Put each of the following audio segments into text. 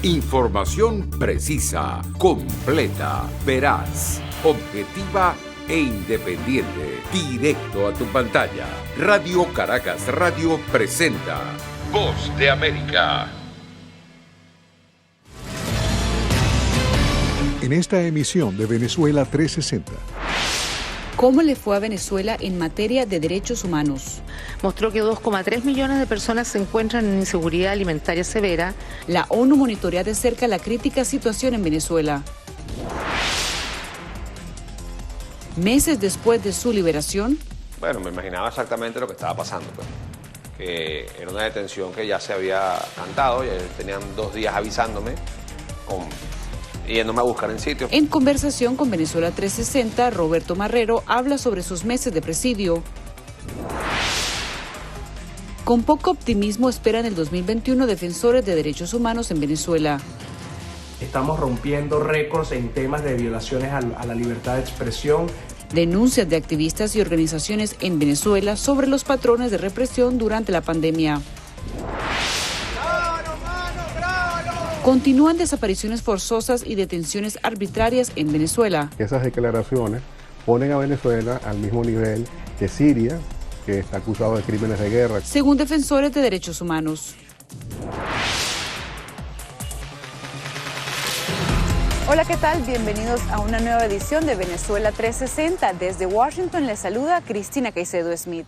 Información precisa, completa, veraz, objetiva e independiente. Directo a tu pantalla. Radio Caracas Radio presenta Voz de América. En esta emisión de Venezuela 360. ¿Cómo le fue a Venezuela en materia de derechos humanos? Mostró que 2,3 millones de personas se encuentran en inseguridad alimentaria severa. La ONU monitorea de cerca la crítica situación en Venezuela. Meses después de su liberación. Bueno, me imaginaba exactamente lo que estaba pasando, pues. Que era una detención que ya se había cantado, ya tenían 2 días avisándome, yéndome a buscar en sitio. En conversación con Venezuela 360, Roberto Marrero habla sobre sus meses de presidio. Con poco optimismo esperan el 2021 defensores de derechos humanos en Venezuela. Estamos rompiendo récords en temas de violaciones a la libertad de expresión. Denuncias de activistas y organizaciones en Venezuela sobre los patrones de represión durante la pandemia. Continúan desapariciones forzosas y detenciones arbitrarias en Venezuela. Esas declaraciones ponen a Venezuela al mismo nivel que Siria, que está acusado de crímenes de guerra. Según defensores de derechos humanos. Hola, ¿qué tal? Bienvenidos a una nueva edición de Venezuela 360. Desde Washington les saluda Cristina Caicedo Smith.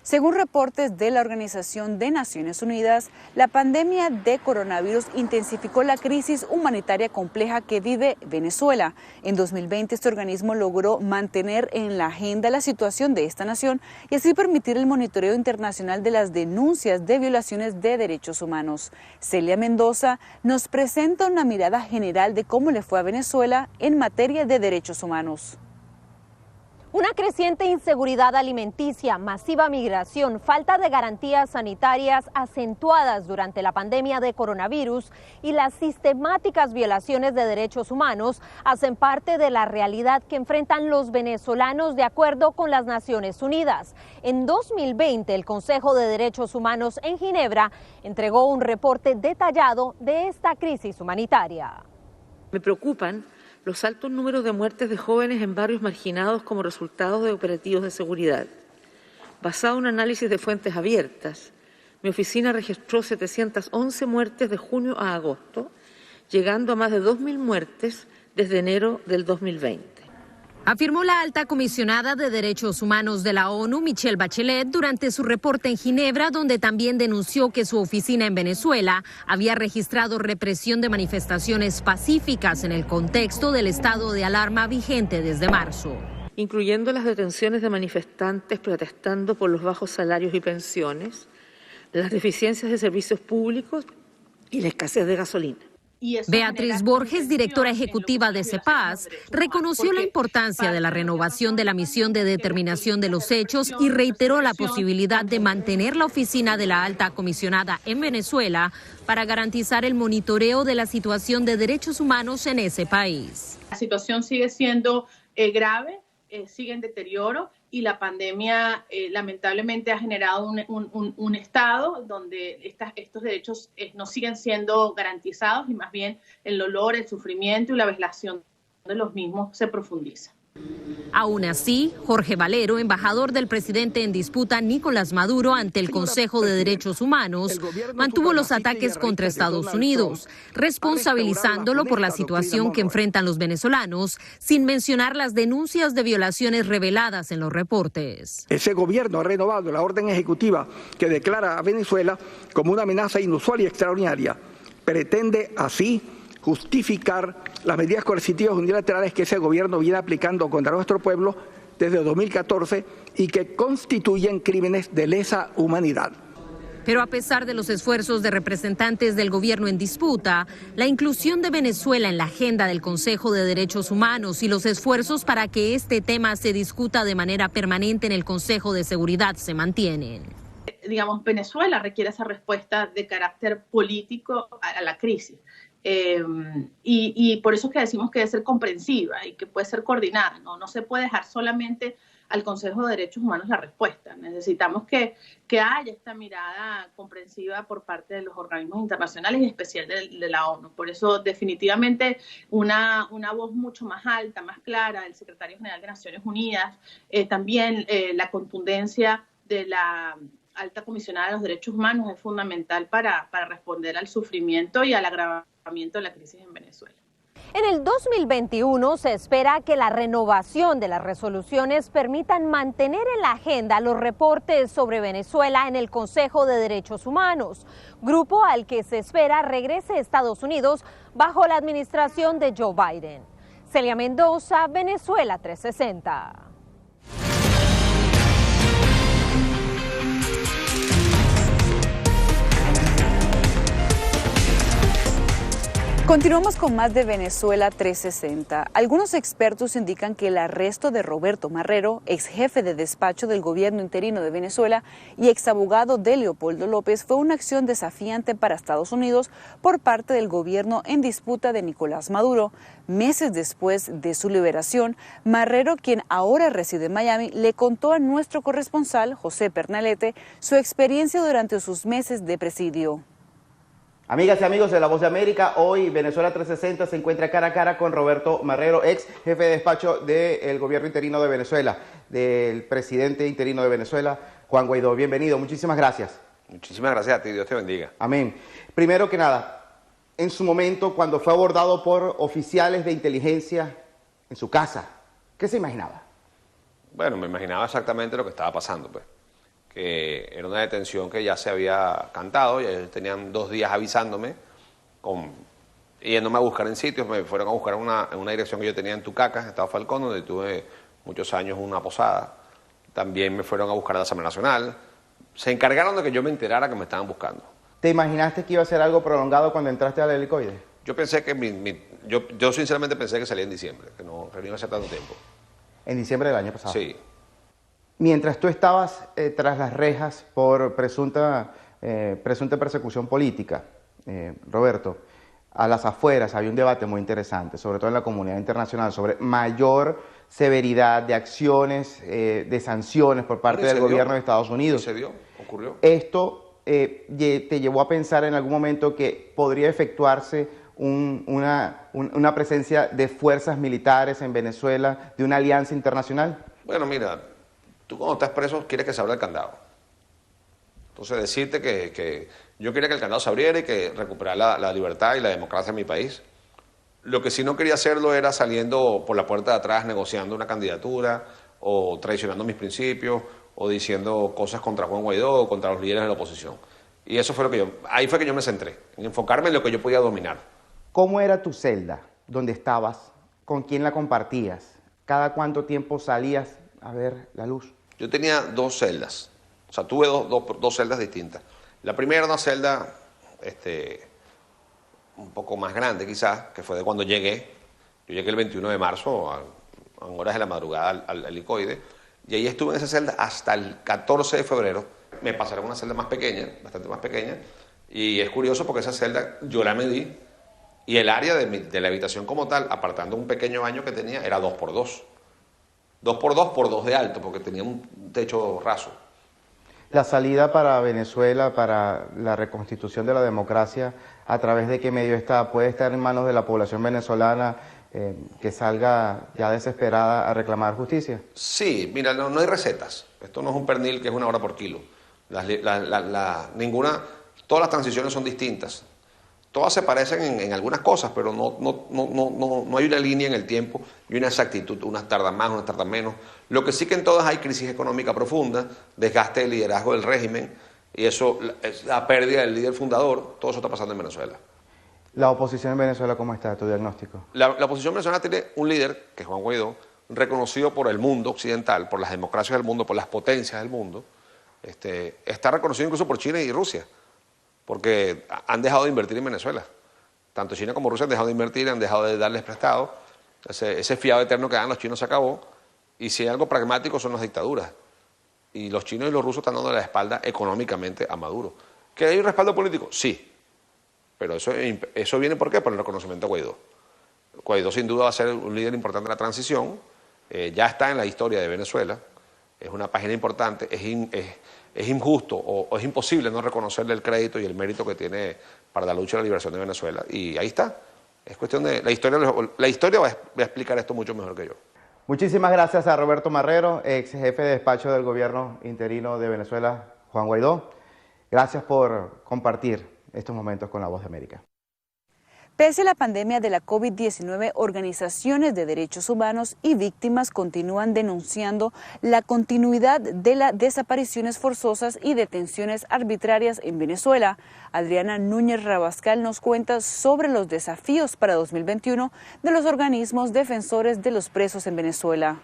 Según reportes de la Organización de Naciones Unidas, la pandemia de coronavirus intensificó la crisis humanitaria compleja que vive Venezuela. En 2020, este organismo logró mantener en la agenda la situación de esta nación y así permitir el monitoreo internacional de las denuncias de violaciones de derechos humanos. Celia Mendoza nos presenta una mirada general de cómo le fue a Venezuela en materia de derechos humanos. Una creciente inseguridad alimenticia, masiva migración, falta de garantías sanitarias acentuadas durante la pandemia de coronavirus y las sistemáticas violaciones de derechos humanos hacen parte de la realidad que enfrentan los venezolanos de acuerdo con las Naciones Unidas. En 2020, el Consejo de Derechos Humanos en Ginebra entregó un reporte detallado de esta crisis humanitaria. Me preocupan los altos números de muertes de jóvenes en barrios marginados como resultado de operativos de seguridad. Basado en un análisis de fuentes abiertas, mi oficina registró 711 muertes de junio a agosto, llegando a más de 2.000 muertes desde enero del 2020. Afirmó la alta comisionada de Derechos Humanos de la ONU, Michelle Bachelet, durante su reporte en Ginebra, donde también denunció que su oficina en Venezuela había registrado represión de manifestaciones pacíficas en el contexto del estado de alarma vigente desde marzo. Incluyendo las detenciones de manifestantes protestando por los bajos salarios y pensiones, las deficiencias de servicios públicos y la escasez de gasolina. Beatriz Borges, directora ejecutiva de CEPAS, reconoció la importancia de la renovación de la misión de determinación de los hechos y reiteró la posibilidad de mantener la oficina de la alta comisionada en Venezuela para garantizar el monitoreo de la situación de derechos humanos en ese país. La situación sigue siendo grave, sigue en deterioro y la pandemia lamentablemente ha generado un estado donde estos derechos no siguen siendo garantizados y más bien el dolor, el sufrimiento y la violación de los mismos se profundiza. Aún así, Jorge Valero, embajador del presidente en disputa Nicolás Maduro ante el Consejo de Derechos Humanos, mantuvo los ataques contra Estados Unidos, responsabilizándolo por la situación que enfrentan los venezolanos, sin mencionar las denuncias de violaciones reveladas en los reportes. Ese gobierno ha renovado la orden ejecutiva que declara a Venezuela como una amenaza inusual y extraordinaria. Pretende así justificar las medidas coercitivas unilaterales que ese gobierno viene aplicando contra nuestro pueblo desde 2014 y que constituyen crímenes de lesa humanidad. Pero a pesar de los esfuerzos de representantes del gobierno en disputa, la inclusión de Venezuela en la agenda del Consejo de Derechos Humanos y los esfuerzos para que este tema se discuta de manera permanente en el Consejo de Seguridad se mantienen. Digamos, Venezuela requiere esa respuesta de carácter político a la crisis. Y por eso es que decimos que debe ser comprensiva y que puede ser coordinada, ¿no? No se puede dejar solamente al Consejo de Derechos Humanos la respuesta. Necesitamos que haya esta mirada comprensiva por parte de los organismos internacionales y en especial de la ONU. Por eso definitivamente una voz mucho más alta, más clara del Secretario General de Naciones Unidas, también la contundencia de la alta comisionada de los derechos humanos es fundamental para responder al sufrimiento y al agravamiento de la crisis en Venezuela. En el 2021 se espera que la renovación de las resoluciones permitan mantener en la agenda los reportes sobre Venezuela en el Consejo de Derechos Humanos, grupo al que se espera regrese a Estados Unidos bajo la administración de Joe Biden. Celia Mendoza, Venezuela 360. Continuamos con más de Venezuela 360. Algunos expertos indican que el arresto de Roberto Marrero, ex jefe de despacho del gobierno interino de Venezuela y ex abogado de Leopoldo López, fue una acción desafiante para Estados Unidos por parte del gobierno en disputa de Nicolás Maduro. Meses después de su liberación, Marrero, quien ahora reside en Miami, le contó a nuestro corresponsal, José Pernalete, su experiencia durante sus meses de presidio. Amigas y amigos de La Voz de América, hoy Venezuela 360 se encuentra cara a cara con Roberto Marrero, ex jefe de despacho del gobierno interino de Venezuela, del presidente interino de Venezuela, Juan Guaidó. Bienvenido, muchísimas gracias. Muchísimas gracias a ti, Dios te bendiga. Amén. Primero que nada, en su momento, cuando fue abordado por oficiales de inteligencia en su casa, ¿qué se imaginaba? Bueno, me imaginaba exactamente lo que estaba pasando, pues. Que era una detención que ya se había cantado, ya ellos tenían 2 días avisándome, yéndome a buscar en sitios, me fueron a buscar en una dirección que yo tenía en Tucacas, Estado Falcón, donde tuve muchos años una posada. También me fueron a buscar a la Asamblea Nacional. Se encargaron de que yo me enterara que me estaban buscando. ¿Te imaginaste que iba a ser algo prolongado cuando entraste al helicoide? Yo pensé que, yo sinceramente pensé que salía en diciembre, que no iba a ser tanto tiempo. ¿En diciembre del año pasado? Sí. Mientras tú estabas tras las rejas por presunta persecución política, Roberto, a las afueras había un debate muy interesante, sobre todo en la comunidad internacional, sobre mayor severidad de acciones, de sanciones por parte del gobierno de Estados Unidos. ¿Se dio? ¿Ocurrió? Esto te llevó a pensar en algún momento que podría efectuarse una presencia de fuerzas militares en Venezuela, de una alianza internacional. Bueno, mira, tú cuando estás preso quieres que se abra el candado. Entonces decirte que yo quería que el candado se abriera y que recuperara la libertad y la democracia en mi país. Lo que sí no quería hacerlo era saliendo por la puerta de atrás negociando una candidatura o traicionando mis principios o diciendo cosas contra Juan Guaidó o contra los líderes de la oposición. Y eso fue lo que ahí fue que yo me centré, en enfocarme en lo que yo podía dominar. ¿Cómo era tu celda? ¿Dónde estabas? ¿Con quién la compartías? ¿Cada cuánto tiempo salías a ver la luz? Yo tenía 2 celdas, o sea, tuve dos celdas distintas. La primera era una celda un poco más grande quizás, que fue de cuando llegué. Yo llegué el 21 de marzo a horas de la madrugada al helicoide, y ahí estuve en esa celda hasta el 14 de febrero. Me pasaron a una celda más pequeña, bastante más pequeña, y es curioso porque esa celda yo la medí, y el área de la habitación como tal, apartando un pequeño baño que tenía, era 2x2. 2x2 por 2 de alto, porque tenía un techo raso. La salida para Venezuela, para la reconstitución de la democracia, ¿a través de qué medio está? ¿Puede estar en manos de la población venezolana que salga ya desesperada a reclamar justicia? Sí, mira, no hay recetas. Esto no es un pernil que es 1 hora por kilo. Todas las transiciones son distintas. Todas se parecen en algunas cosas, pero no hay una línea en el tiempo y una exactitud. Unas tardan más, unas tardan menos. Lo que sí que en todas hay crisis económica profunda, desgaste del liderazgo del régimen, y eso, la pérdida del líder fundador, todo eso está pasando en Venezuela. ¿La oposición en Venezuela cómo está, tu diagnóstico? La oposición venezolana tiene un líder, que es Juan Guaidó, reconocido por el mundo occidental, por las democracias del mundo, por las potencias del mundo. Está reconocido incluso por China y Rusia, porque han dejado de invertir en Venezuela. Tanto China como Rusia han dejado de invertir, han dejado de darles prestado. Ese fiado eterno que dan los chinos se acabó, y si hay algo pragmático son las dictaduras. Y los chinos y los rusos están dando la espalda económicamente a Maduro. ¿Que hay un respaldo político? Sí. Pero eso viene ¿por qué? Por el reconocimiento a Guaidó. Guaidó sin duda va a ser un líder importante de la transición. Ya está en la historia de Venezuela. es una página importante, es injusto o es imposible no reconocerle el crédito y el mérito que tiene para la lucha de la liberación de Venezuela. Y ahí está. Es cuestión de la historia va a explicar esto mucho mejor que yo. Muchísimas gracias a Roberto Marrero, ex jefe de despacho del gobierno interino de Venezuela, Juan Guaidó. Gracias por compartir estos momentos con La Voz de América. Pese a la pandemia de la COVID-19, organizaciones de derechos humanos y víctimas continúan denunciando la continuidad de las desapariciones forzosas y detenciones arbitrarias en Venezuela. Adriana Núñez Rabascal nos cuenta sobre los desafíos para 2021 de los organismos defensores de los presos en Venezuela.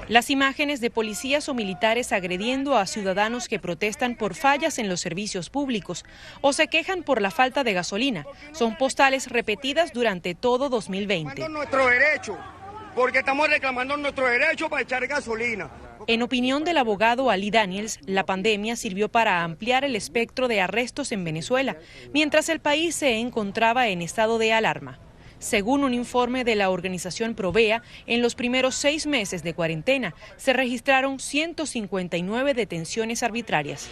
Las imágenes de policías o militares agrediendo a ciudadanos que protestan por fallas en los servicios públicos o se quejan por la falta de gasolina son postales repetidas durante todo 2020. Nuestro derecho, porque estamos reclamando nuestro derecho para echar gasolina. En opinión del abogado Ali Daniels, la pandemia sirvió para ampliar el espectro de arrestos en Venezuela, mientras el país se encontraba en estado de alarma. Según un informe de la organización Provea, en los primeros 6 meses de cuarentena se registraron 159 detenciones arbitrarias.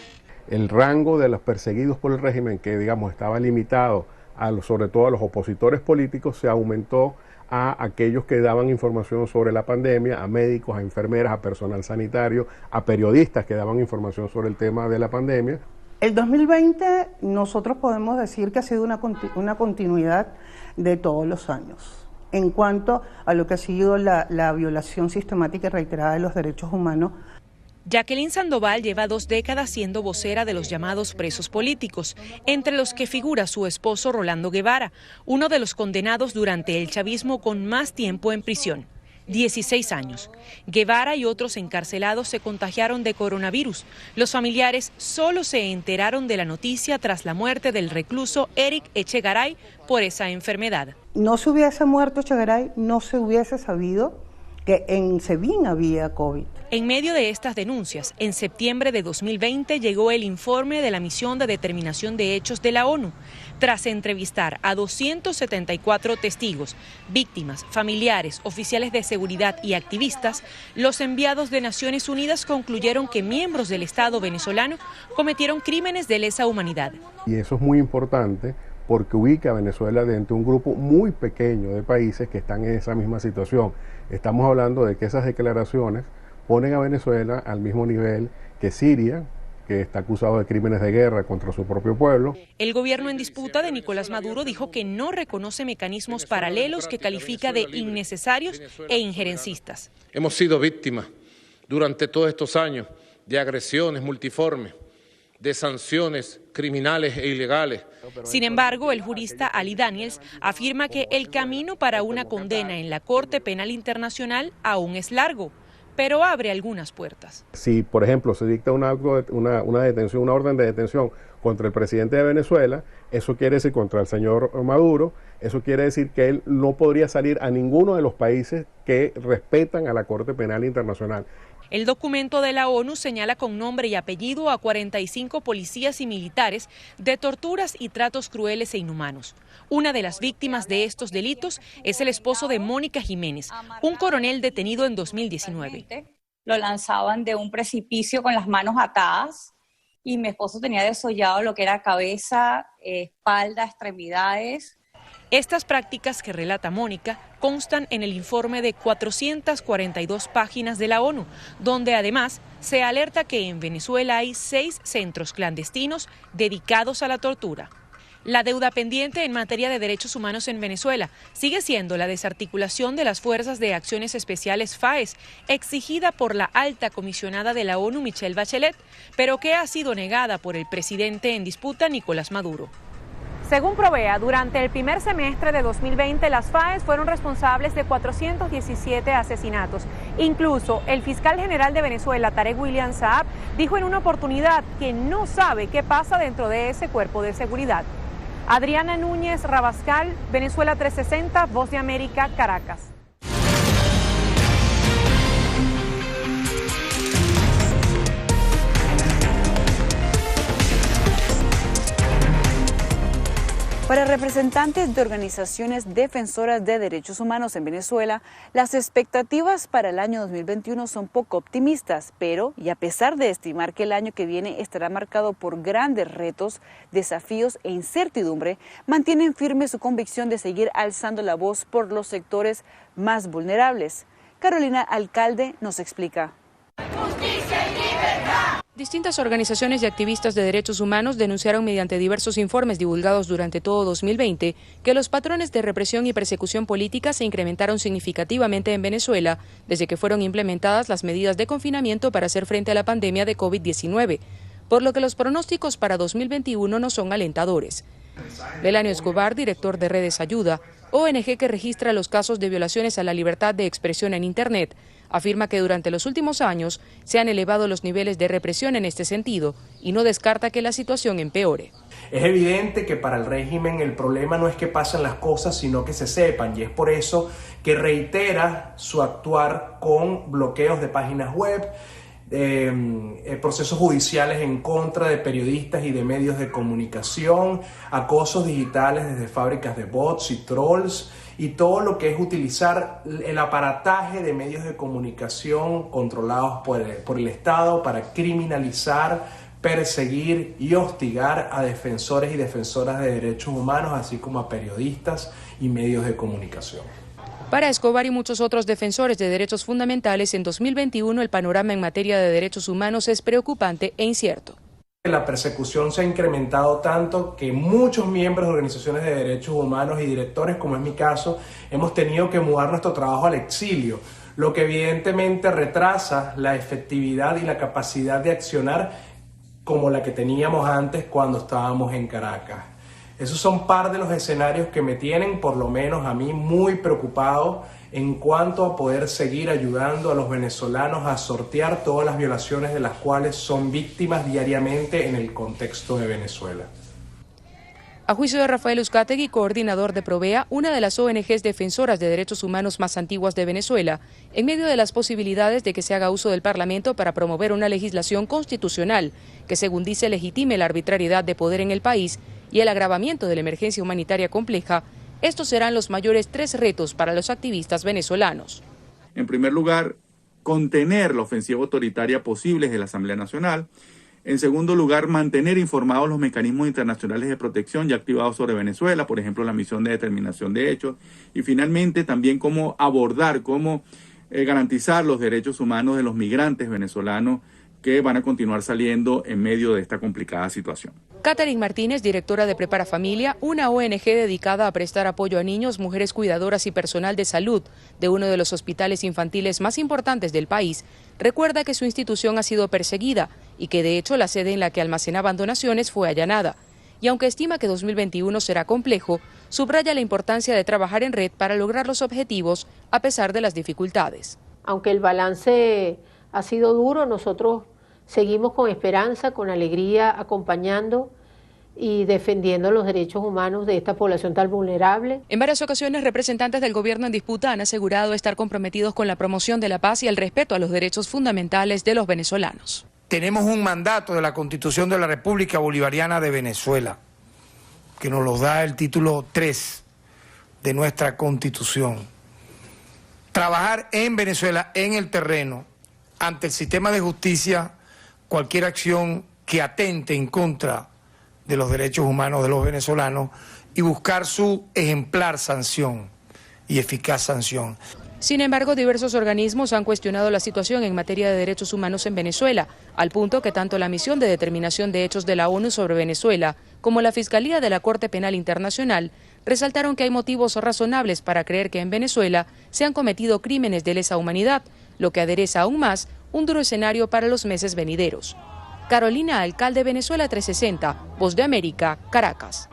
El rango de los perseguidos por el régimen, que digamos estaba limitado sobre todo a los opositores políticos, se aumentó a aquellos que daban información sobre la pandemia, a médicos, a enfermeras, a personal sanitario, a periodistas que daban información sobre el tema de la pandemia. El 2020 nosotros podemos decir que ha sido una continuidad de todos los años en cuanto a lo que ha sido la violación sistemática y reiterada de los derechos humanos. Jacqueline Sandoval lleva 2 décadas siendo vocera de los llamados presos políticos, entre los que figura su esposo Rolando Guevara, uno de los condenados durante el chavismo con más tiempo en prisión. 16 años. Guevara y otros encarcelados se contagiaron de coronavirus. Los familiares solo se enteraron de la noticia tras la muerte del recluso Eric Echegaray por esa enfermedad. No se hubiese muerto Echegaray, no se hubiese sabido que en SEBIN había COVID. En medio de estas denuncias, en septiembre de 2020 llegó el informe de la Misión de Determinación de Hechos de la ONU. Tras entrevistar a 274 testigos, víctimas, familiares, oficiales de seguridad y activistas, los enviados de Naciones Unidas concluyeron que miembros del Estado venezolano cometieron crímenes de lesa humanidad. Y eso es muy importante porque ubica a Venezuela dentro de un grupo muy pequeño de países que están en esa misma situación. Estamos hablando de que esas declaraciones ponen a Venezuela al mismo nivel que Siria, que está acusado de crímenes de guerra contra su propio pueblo. El gobierno en disputa de Nicolás Maduro dijo que no reconoce mecanismos paralelos que califica de innecesarios e injerencistas. Hemos sido víctimas durante todos estos años de agresiones multiformes, de sanciones criminales e ilegales. Sin embargo, el jurista Ali Daniels afirma que el camino para una condena en la Corte Penal Internacional aún es largo, pero abre algunas puertas. Si, por ejemplo, se dicta una orden de detención contra el presidente de Venezuela, eso quiere decir contra el señor Maduro, eso quiere decir que él no podría salir a ninguno de los países que respetan a la Corte Penal Internacional. El documento de la ONU señala con nombre y apellido a 45 policías y militares de torturas y tratos crueles e inhumanos. Una de las víctimas de estos delitos es el esposo de Mónica Jiménez, un coronel detenido en 2019. Lo lanzaban de un precipicio con las manos atadas y mi esposo tenía desollado lo que era cabeza, espalda, extremidades. Estas prácticas que relata Mónica constan en el informe de 442 páginas de la ONU, donde además se alerta que en Venezuela hay 6 centros clandestinos dedicados a la tortura. La deuda pendiente en materia de derechos humanos en Venezuela sigue siendo la desarticulación de las Fuerzas de Acciones Especiales FAES, exigida por la alta comisionada de la ONU Michelle Bachelet, pero que ha sido negada por el presidente en disputa Nicolás Maduro. Según Provea, durante el primer semestre de 2020, las FAES fueron responsables de 417 asesinatos. Incluso el fiscal general de Venezuela, Tarek William Saab, dijo en una oportunidad que no sabe qué pasa dentro de ese cuerpo de seguridad. Adriana Núñez Rabascal, Venezuela 360, Voz de América, Caracas. Para representantes de organizaciones defensoras de derechos humanos en Venezuela, las expectativas para el año 2021 son poco optimistas, pero, y a pesar de estimar que el año que viene estará marcado por grandes retos, desafíos e incertidumbre, mantienen firme su convicción de seguir alzando la voz por los sectores más vulnerables. Carolina Alcalde nos explica. Distintas organizaciones y activistas de derechos humanos denunciaron mediante diversos informes divulgados durante todo 2020 que los patrones de represión y persecución política se incrementaron significativamente en Venezuela desde que fueron implementadas las medidas de confinamiento para hacer frente a la pandemia de COVID-19, por lo que los pronósticos para 2021 no son alentadores. Belanio Escobar, director de Redes Ayuda, ONG que registra los casos de violaciones a la libertad de expresión en Internet, afirma que durante los últimos años se han elevado los niveles de represión en este sentido y no descarta que la situación empeore. Es evidente que para el régimen el problema no es que pasen las cosas, sino que se sepan, y es por eso que reitera su actuar con bloqueos de páginas web, procesos judiciales en contra de periodistas y de medios de comunicación, acosos digitales desde fábricas de bots y trolls, y todo lo que es utilizar el aparataje de medios de comunicación controlados por el Estado para criminalizar, perseguir y hostigar a defensores y defensoras de derechos humanos, así como a periodistas y medios de comunicación. Para Escobar y muchos otros defensores de derechos fundamentales, en 2021 el panorama en materia de derechos humanos es preocupante e incierto. La persecución se ha incrementado tanto que muchos miembros de organizaciones de derechos humanos y directores, como es mi caso, hemos tenido que mudar nuestro trabajo al exilio, lo que evidentemente retrasa la efectividad y la capacidad de accionar como la que teníamos antes cuando estábamos en Caracas. Esos son parte de los escenarios que me tienen, por lo menos a mí, muy preocupado en cuanto a poder seguir ayudando a los venezolanos a sortear todas las violaciones de las cuales son víctimas diariamente en el contexto de Venezuela. A juicio de Rafael Uzcategui, coordinador de Provea, una de las ONGs defensoras de derechos humanos más antiguas de Venezuela, en medio de las posibilidades de que se haga uso del Parlamento para promover una legislación constitucional que, según dice, legitime la arbitrariedad de poder en el país y el agravamiento de la emergencia humanitaria compleja, estos serán los mayores 3 retos para los activistas venezolanos. En primer lugar, contener la ofensiva autoritaria posible de la Asamblea Nacional. En segundo lugar, mantener informados los mecanismos internacionales de protección ya activados sobre Venezuela, por ejemplo, la misión de determinación de hechos. Y finalmente, también cómo abordar, cómo garantizar los derechos humanos de los migrantes venezolanos que van a continuar saliendo en medio de esta complicada situación. Catherine Martínez, directora de Prepara Familia, una ONG dedicada a prestar apoyo a niños, mujeres cuidadoras y personal de salud de uno de los hospitales infantiles más importantes del país, recuerda que su institución ha sido perseguida y que de hecho la sede en la que almacenaban donaciones fue allanada. Y aunque estima que 2021 será complejo, subraya la importancia de trabajar en red para lograr los objetivos a pesar de las dificultades. Aunque el balance ha sido duro, nosotros seguimos con esperanza, con alegría, acompañando y defendiendo los derechos humanos de esta población tan vulnerable. En varias ocasiones, representantes del gobierno en disputa han asegurado estar comprometidos con la promoción de la paz y el respeto a los derechos fundamentales de los venezolanos. Tenemos un mandato de la Constitución de la República Bolivariana de Venezuela, que nos lo da el título 3 de nuestra Constitución. Trabajar en Venezuela, en el terreno, ante el sistema de justicia, cualquier acción que atente en contra de los derechos humanos de los venezolanos y buscar su ejemplar sanción y eficaz sanción. Sin embargo, diversos organismos han cuestionado la situación en materia de derechos humanos en Venezuela, al punto que tanto la Misión de Determinación de Hechos de la ONU sobre Venezuela como la Fiscalía de la Corte Penal Internacional resaltaron que hay motivos razonables para creer que en Venezuela se han cometido crímenes de lesa humanidad, lo que adereza aún más un duro escenario para los meses venideros. Carolina Alcalde, Venezuela 360, Voz de América, Caracas.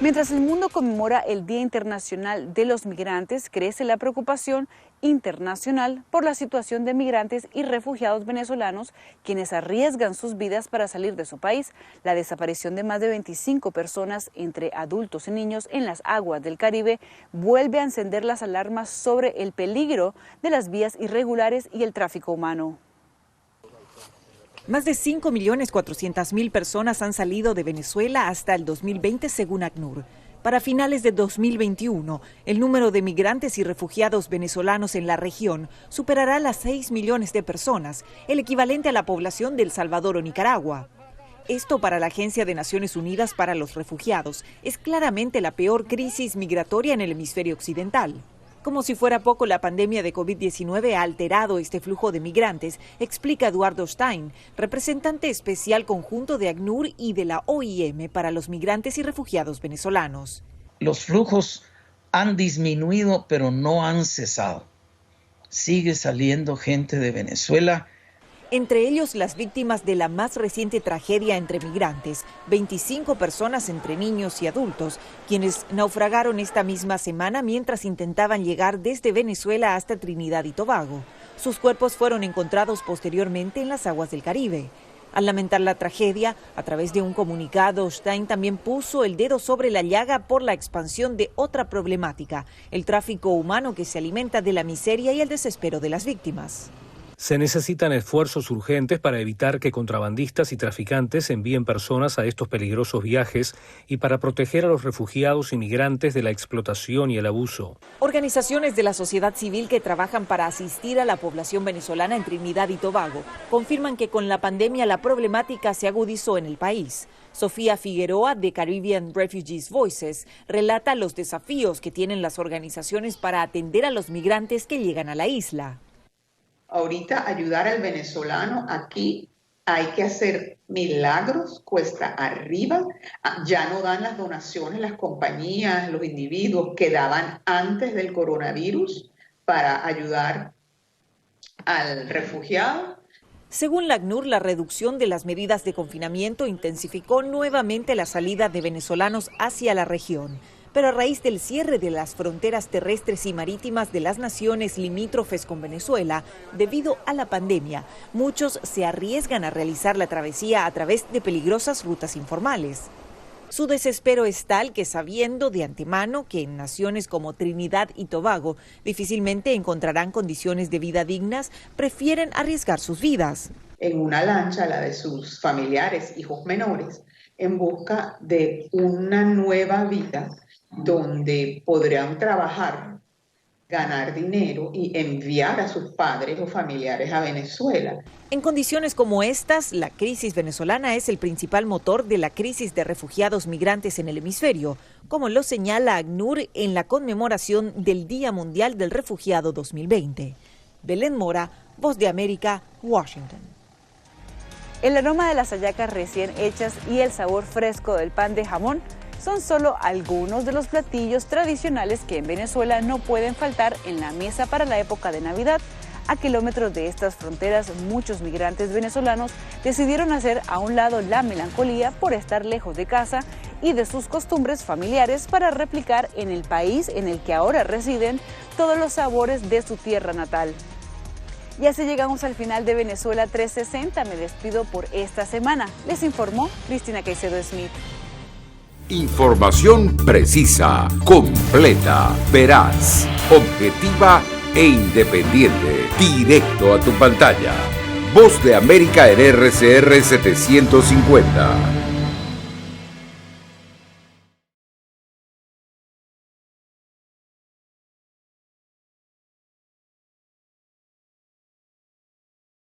Mientras el mundo conmemora el Día Internacional de los Migrantes, crece la preocupación internacional por la situación de migrantes y refugiados venezolanos, quienes arriesgan sus vidas para salir de su país. La desaparición de más de 25 personas, entre adultos y niños, en las aguas del Caribe vuelve a encender las alarmas sobre el peligro de las vías irregulares y el tráfico humano. Más de 5.400.000 personas han salido de Venezuela hasta el 2020, según ACNUR. Para finales de 2021, el número de migrantes y refugiados venezolanos en la región superará las 6 millones de personas, el equivalente a la población de El Salvador o Nicaragua. Esto para la Agencia de Naciones Unidas para los Refugiados es claramente la peor crisis migratoria en el hemisferio occidental. Como si fuera poco, la pandemia de COVID-19 ha alterado este flujo de migrantes, explica Eduardo Stein, representante especial conjunto de ACNUR y de la OIM para los migrantes y refugiados venezolanos. Los flujos han disminuido, pero no han cesado. Sigue saliendo gente de Venezuela. Entre ellos las víctimas de la más reciente tragedia entre migrantes, 25 personas entre niños y adultos, quienes naufragaron esta misma semana mientras intentaban llegar desde Venezuela hasta Trinidad y Tobago. Sus cuerpos fueron encontrados posteriormente en las aguas del Caribe. Al lamentar la tragedia, a través de un comunicado, Stein también puso el dedo sobre la llaga por la expansión de otra problemática, el tráfico humano que se alimenta de la miseria y el desespero de las víctimas. Se necesitan esfuerzos urgentes para evitar que contrabandistas y traficantes envíen personas a estos peligrosos viajes y para proteger a los refugiados y migrantes de la explotación y el abuso. Organizaciones de la sociedad civil que trabajan para asistir a la población venezolana en Trinidad y Tobago confirman que con la pandemia la problemática se agudizó en el país. Sofía Figueroa, de Caribbean Refugees Voices, relata los desafíos que tienen las organizaciones para atender a los migrantes que llegan a la isla. Ahorita ayudar al venezolano aquí hay que hacer milagros cuesta arriba. Ya no dan las donaciones las compañías, los individuos que daban antes del coronavirus para ayudar al refugiado. Según la ACNUR, la reducción de las medidas de confinamiento intensificó nuevamente la salida de venezolanos hacia la región. Pero a raíz del cierre de las fronteras terrestres y marítimas de las naciones limítrofes con Venezuela, debido a la pandemia, muchos se arriesgan a realizar la travesía a través de peligrosas rutas informales. Su desespero es tal que, sabiendo de antemano que en naciones como Trinidad y Tobago difícilmente encontrarán condiciones de vida dignas, prefieren arriesgar sus vidas. En una lancha, la de sus familiares, hijos menores, en busca de una nueva vida donde podrán trabajar, ganar dinero y enviar a sus padres o familiares a Venezuela. En condiciones como estas, la crisis venezolana es el principal motor de la crisis de refugiados migrantes en el hemisferio, como lo señala ACNUR en la conmemoración del Día Mundial del Refugiado 2020. Belén Mora, Voz de América, Washington. El aroma de las hallacas recién hechas y el sabor fresco del pan de jamón son solo algunos de los platillos tradicionales que en Venezuela no pueden faltar en la mesa para la época de Navidad. A kilómetros de estas fronteras, muchos migrantes venezolanos decidieron hacer a un lado la melancolía por estar lejos de casa y de sus costumbres familiares para replicar en el país en el que ahora residen todos los sabores de su tierra natal. Y así llegamos al final de Venezuela 360. Me despido por esta semana. Les informó Cristina Caicedo Smith. Información precisa, completa, veraz, objetiva e independiente. Directo a tu pantalla. Voz de América en RCR 750.